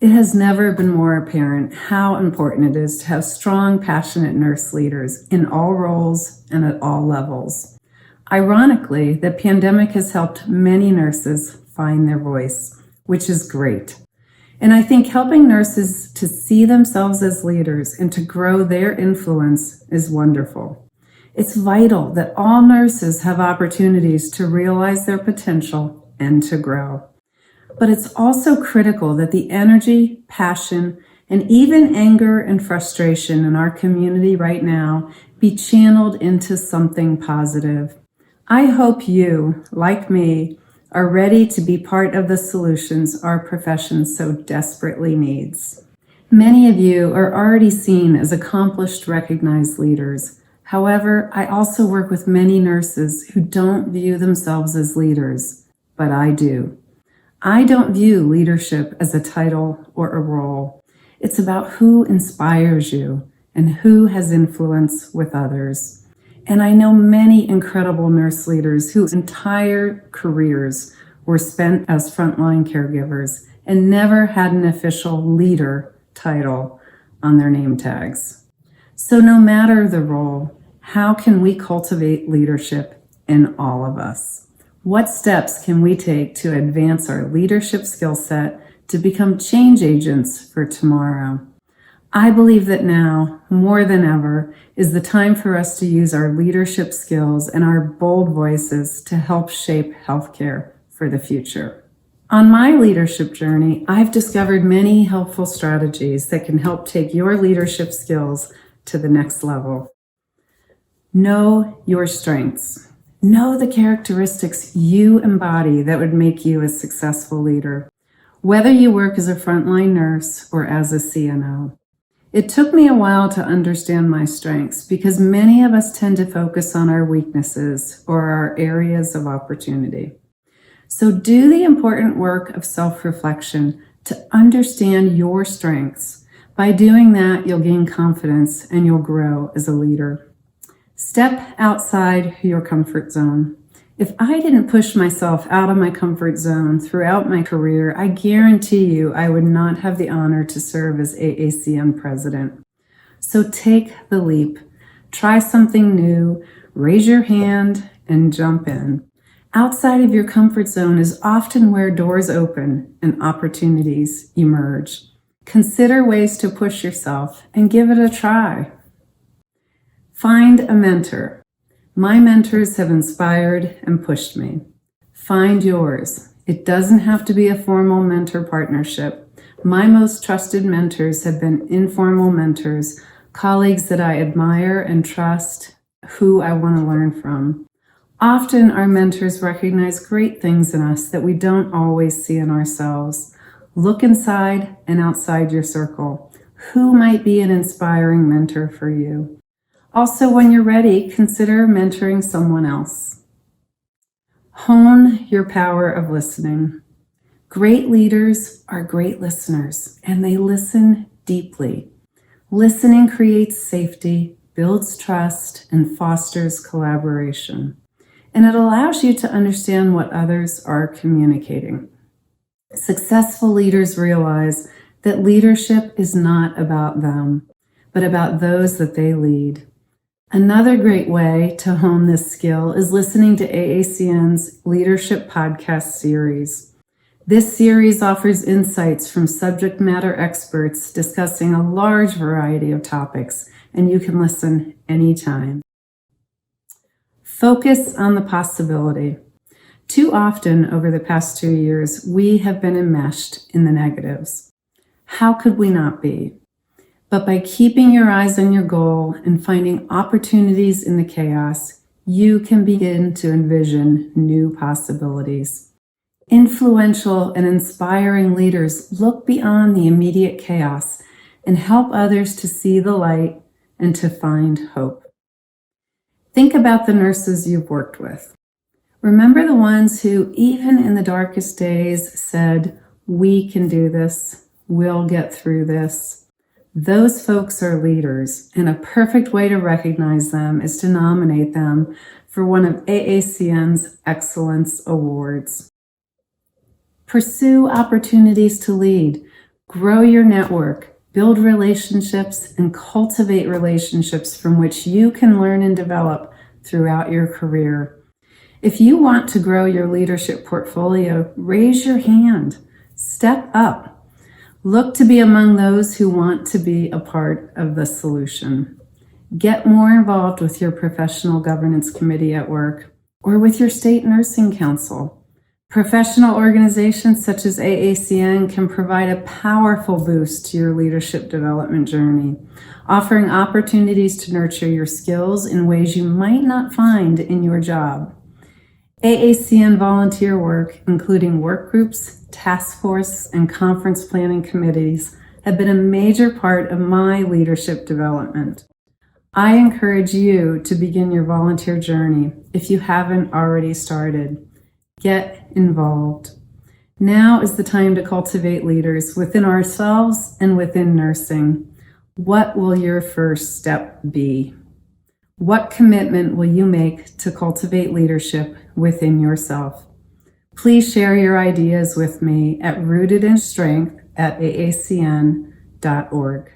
It has never been more apparent how important it is to have strong, passionate nurse leaders in all roles and at all levels. Ironically, the pandemic has helped many nurses find their voice, which is great. And I think helping nurses to see themselves as leaders and to grow their influence is wonderful. It's vital that all nurses have opportunities to realize their potential and to grow. But it's also critical that the energy, passion, and even anger and frustration in our community right now be channeled into something positive. I hope you, like me, are ready to be part of the solutions our profession so desperately needs. Many of you are already seen as accomplished, recognized leaders. However, I also work with many nurses who don't view themselves as leaders, but I do. I don't view leadership as a title or a role. It's about who inspires you and who has influence with others. And I know many incredible nurse leaders whose entire careers were spent as frontline caregivers and never had an official leader title on their name tags. So no matter the role, how can we cultivate leadership in all of us? What steps can we take to advance our leadership skill set to become change agents for tomorrow? I believe that now, more than ever, is the time for us to use our leadership skills and our bold voices to help shape healthcare for the future. On my leadership journey, I've discovered many helpful strategies that can help take your leadership skills to the next level. Know your strengths. Know the characteristics you embody that would make you a successful leader, whether you work as a frontline nurse or as a CNO. It took me a while to understand my strengths because many of us tend to focus on our weaknesses or our areas of opportunity. So do the important work of self-reflection to understand your strengths. By doing that, you'll gain confidence and you'll grow as a leader. Step outside your comfort zone. If I didn't push myself out of my comfort zone throughout my career, I guarantee you I would not have the honor to serve as AACN president. So take the leap. Try something new, raise your hand, and jump in. Outside of your comfort zone is often where doors open and opportunities emerge. Consider ways to push yourself and give it a try. Find a mentor. My mentors have inspired and pushed me. Find yours. It doesn't have to be a formal mentor partnership. My most trusted mentors have been informal mentors, colleagues that I admire and trust, who I want to learn from. Often our mentors recognize great things in us that we don't always see in ourselves. Look inside and outside your circle. Who might be an inspiring mentor for you? Also, when you're ready, consider mentoring someone else. Hone your power of listening. Great leaders are great listeners, and they listen deeply. Listening creates safety, builds trust, and fosters collaboration. And it allows you to understand what others are communicating. Successful leaders realize that leadership is not about them, but about those that they lead. Another great way to hone this skill is listening to AACN's Leadership Podcast series. This series offers insights from subject matter experts discussing a large variety of topics, and you can listen anytime. Focus on the possibility. Too often over the past 2 years, we have been enmeshed in the negatives. How could we not be? But by keeping your eyes on your goal and finding opportunities in the chaos, you can begin to envision new possibilities. Influential and inspiring leaders look beyond the immediate chaos and help others to see the light and to find hope. Think about the nurses you've worked with. Remember the ones who, even in the darkest days, said, "We can do this. We'll get through this." Those folks are leaders, and a perfect way to recognize them is to nominate them for one of AACN's Excellence Awards. Pursue opportunities to lead. Grow your network, build relationships, and cultivate relationships from which you can learn and develop throughout your career. If you want to grow your leadership portfolio, raise your hand. Step up. Look to be among those who want to be a part of the solution. Get more involved with your professional governance committee at work or with your state nursing council. Professional organizations such as AACN can provide a powerful boost to your leadership development journey, offering opportunities to nurture your skills in ways you might not find in your job. AACN volunteer work, including work groups, task force, and conference planning committees, have been a major part of my leadership development. I encourage you to begin your volunteer journey if you haven't already started. Get involved. Now is the time to cultivate leaders within ourselves and within nursing. What will your first step be? What commitment will you make to cultivate leadership within yourself? Please share your ideas with me at rootedinstrength@aacn.org.